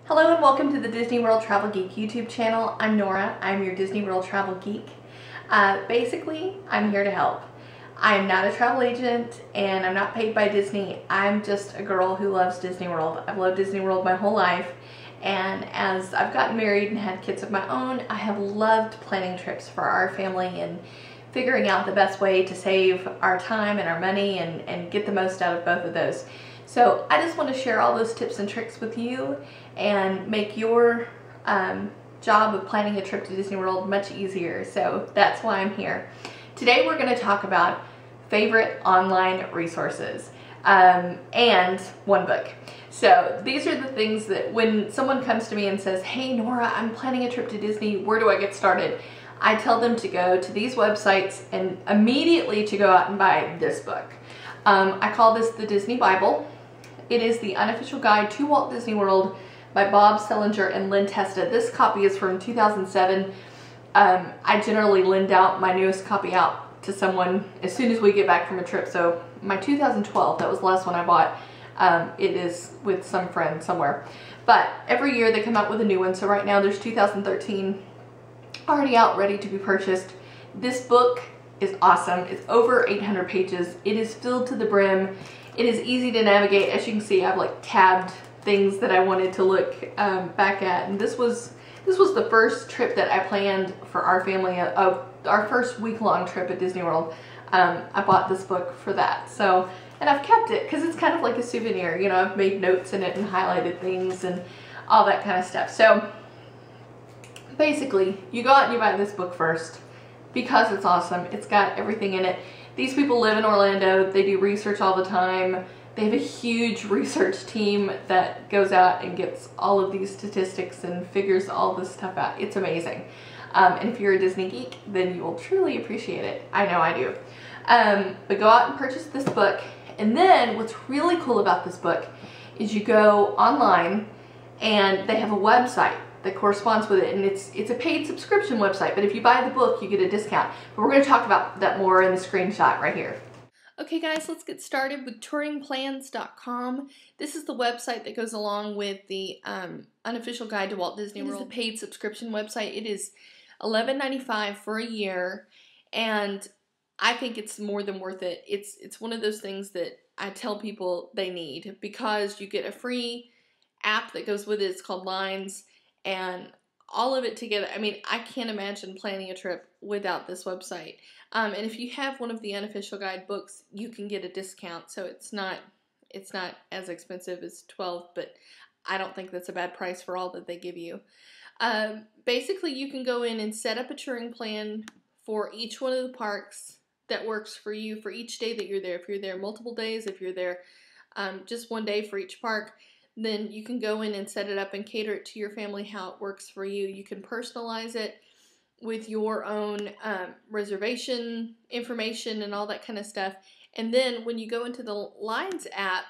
Hello and welcome to the Disney World Travel Geek YouTube channel. I'm Nora. I'm your Disney World Travel Geek. Basically, I'm here to help. I'm not a travel agent and I'm not paid by Disney. I'm just a girl who loves Disney World. I've loved Disney World my whole life, and as I've gotten married and had kids of my own, I have loved planning trips for our family and figuring out the best way to save our time and our money and get the most out of both of those. So I just want to share all those tips and tricks with you and make your job of planning a trip to Disney World much easier. So that's why I'm here. Today we're going to talk about favorite online resources and one book. So these are the things that when someone comes to me and says, "Hey Nora, I'm planning a trip to Disney, where do I get started?" I tell them to go to these websites and immediately to go out and buy this book. I call this the Disney Bible. It is the unofficial guide to Walt Disney World by Bob Selinger and Lynn Testa. This copy is from 2007. I generally lend out my newest copy out to someone as soon as we get back from a trip. So my 2012, that was the last one I bought. It is with some friend somewhere. But every year they come out with a new one. So right now there's 2013 already out, ready to be purchased. This book is awesome. It's over 800 pages. It is filled to the brim. It is easy to navigate. As you can see, I've like tabbed things that I wanted to look back at. And this was the first trip that I planned for our family, our first week-long trip at Disney World. I bought this book for that. So, and I've kept it because it's kind of like a souvenir. You know, I've made notes in it and highlighted things and all that kind of stuff. So basically, you go out and you buy this book first because it's awesome. It's got everything in it. These people live in Orlando. They do research all the time. They have a huge research team that goes out and gets all of these statistics and figures all this stuff out. It's amazing. And if you're a Disney geek, then you will truly appreciate it. I know I do. But go out and purchase this book. And then what's really cool about this book is you go online and they have a website that corresponds with it, and it's a paid subscription website, but if you buy the book you get a discount. But we're going to talk about that more in the screenshot right here. Okay guys, let's get started with touringplans.com. This is the website that goes along with the unofficial guide to Walt Disney World. It is a paid subscription website. It is $11.95 for a year, and I think it's more than worth it. It's one of those things that I tell people they need because you get a free app that goes with it. It's called Lines. And all of it together, I mean, I can't imagine planning a trip without this website. And if you have one of the unofficial guide books, you can get a discount. So it's not as expensive as $12, but I don't think that's a bad price for all that they give you. Basically, you can go in and set up a touring plan for each one of the parks that works for you for each day that you're there. If you're there multiple days, if you're there just one day for each park, then you can go in and set it up and cater it to your family how it works for you. You can personalize it with your own reservation information and all that kind of stuff. And then when you go into the Lines app,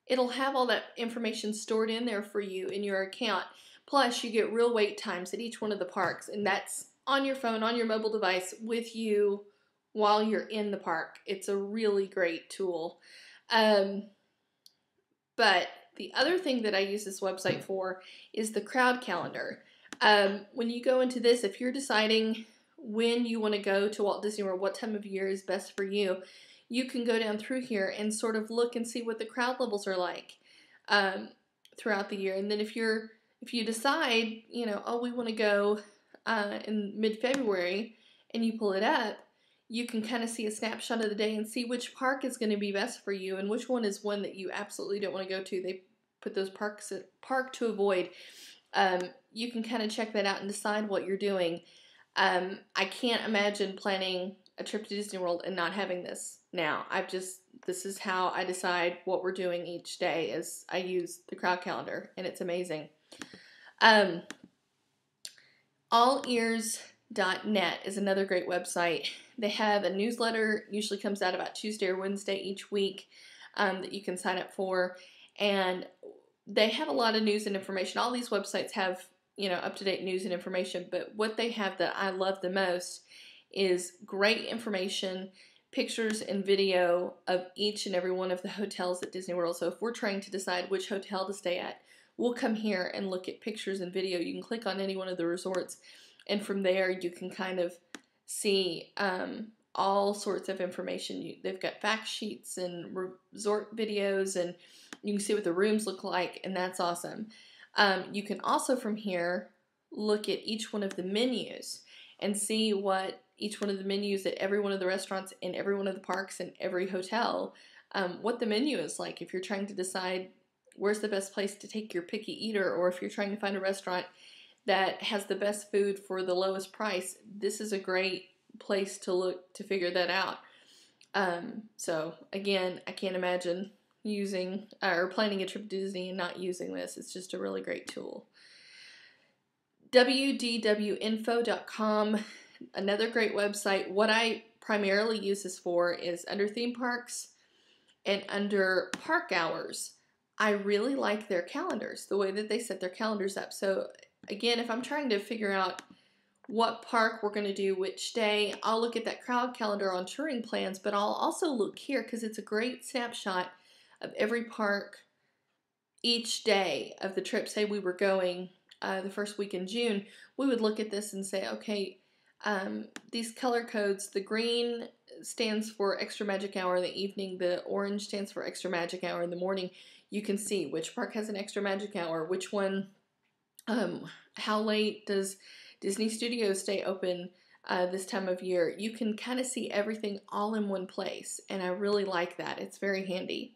it'll have all that information stored in there for you in your account. Plus, you get real wait times at each one of the parks, and that's on your phone, on your mobile device, with you while you're in the park. It's a really great tool. But the other thing that I use this website for is the crowd calendar. When you go into this, if you're deciding when you want to go to Walt Disney World, what time of year is best for you, you can go down through here and sort of look and see what the crowd levels are like throughout the year. And then if you decide, you know, oh, we want to go in mid-February, and you pull it up, you can kind of see a snapshot of the day and see which park is going to be best for you and which one is one that you absolutely don't want to go to. They put those parks at park to avoid. You can kind of check that out and decide what you're doing. I can't imagine planning a trip to Disney World and not having this now. This is how I decide what we're doing each day, is I use the crowd calendar, and it's amazing. allears.net is another great website. They have a newsletter, usually comes out about Tuesday or Wednesday each week, that you can sign up for, and they have a lot of news and information. All these websites have, you know, up-to-date news and information, but what they have that I love the most is great information, pictures and video of each and every one of the hotels at Disney World. So if we're trying to decide which hotel to stay at, we'll come here and look at pictures and video. You can click on any one of the resorts, and from there you can kind of see all sorts of information. They've got fact sheets and resort videos, and you can see what the rooms look like, and that's awesome. You can also from here look at each one of the menus and see what each one of the menus at every one of the restaurants in every one of the parks and every hotel, what the menu is like. If you're trying to decide where's the best place to take your picky eater, or if you're trying to find a restaurant that has the best food for the lowest price, this is a great place to look to figure that out. So again, I can't imagine using or planning a trip to Disney and not using this. It's just a really great tool. WDWinfo.com, another great website. What I primarily use this for is under theme parks and under park hours. I really like their calendars, the way that they set their calendars up. So again, if I'm trying to figure out what park we're going to do which day, I'll look at that crowd calendar on touring plans, but I'll also look here because it's a great snapshot of every park each day of the trip. Say we were going the first week in June, we would look at this and say, okay, these color codes, the green stands for extra magic hour in the evening, the orange stands for extra magic hour in the morning. You can see which park has an extra magic hour, which one, how late does Disney Studios stay open this time of year. You can kind of see everything all in one place, and I really like that. It's very handy.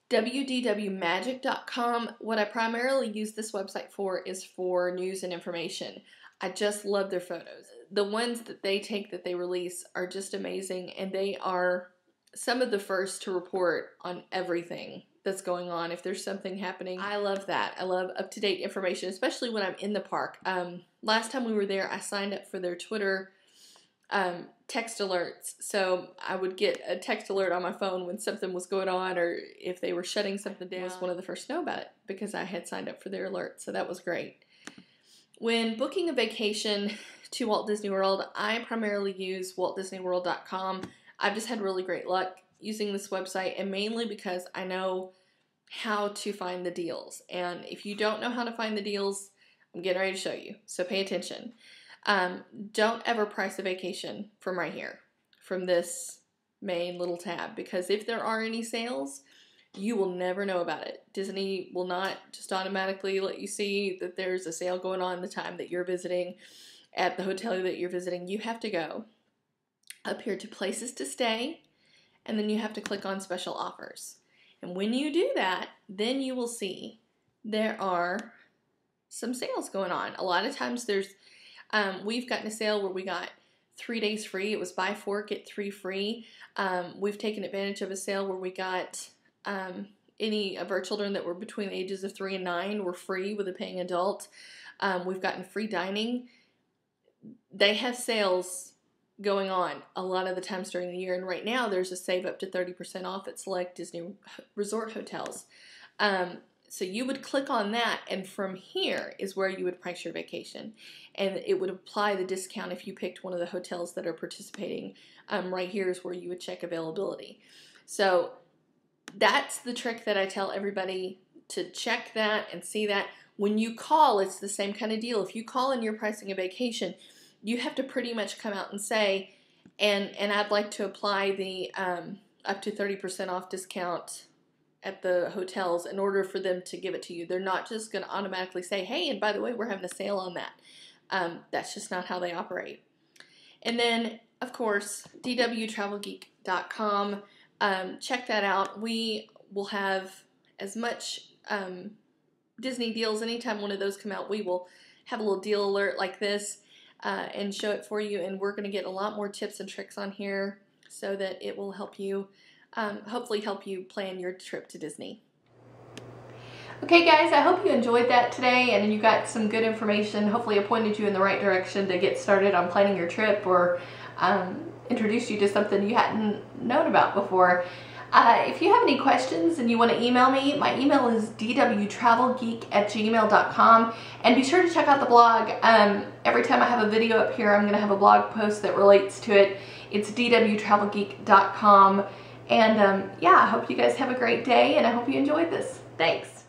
WDWmagic.com, what I primarily use this website for is for news and information. I just love their photos. The ones that they take, that they release, are just amazing, and they are some of the first to report on everything that's going on. If there's something happening, I love that. I love up-to-date information, especially when I'm in the park. Last time we were there, I signed up for their Twitter text alerts. So I would get a text alert on my phone when something was going on, or if they were shutting something down. I was one of the first to know about it because I had signed up for their alert. So that was great. When booking a vacation to Walt Disney World, I primarily use WaltDisneyWorld.com. I've just had really great luck using this website, and mainly because I know how to find the deals. And if you don't know how to find the deals, I'm getting ready to show you. So pay attention. Don't ever price a vacation from right here, from this main little tab, because if there are any sales, you will never know about it. Disney will not just automatically let you see that there's a sale going on the time that you're visiting at the hotel that you're visiting. You have to go up here to places to stay, and then you have to click on special offers. And when you do that, then you will see there are some sales going on. A lot of times there's we've gotten a sale where we got 3 days free. It was buy 4, get 3 free. We've taken advantage of a sale where we got any of our children that were between the ages of 3 and 9 were free with a paying adult. We've gotten free dining. They have sales going on a lot of the times during the year, and right now there's a save up to 30% off at select Disney resort hotels. So you would click on that, and from here is where you would price your vacation. And it would apply the discount if you picked one of the hotels that are participating. Right here is where you would check availability. So that's the trick that I tell everybody, to check that and see that. When you call, it's the same kind of deal. If you call and you're pricing a vacation, you have to pretty much come out and say, and I'd like to apply the up to 30% off discount at the hotels in order for them to give it to you. They're not just going to automatically say, hey, and by the way, we're having a sale on that. That's just not how they operate. And then, of course, dwtravelgeek.com. Check that out. We will have as much Disney deals. Anytime one of those come out, we will have a little deal alert like this and show it for you. And we're going to get a lot more tips and tricks on here so that it will help you, hopefully help you plan your trip to Disney. Okay guys, I hope you enjoyed that today and you got some good information. Hopefully it pointed you in the right direction to get started on planning your trip, or introduced you to something you hadn't known about before. If you have any questions and you want to email me, my email is dwtravelgeek@gmail.com, and be sure to check out the blog. Every time I have a video up here, I'm going to have a blog post that relates to it. It's dwtravelgeek.com. And yeah, I hope you guys have a great day, and I hope you enjoyed this. Thanks.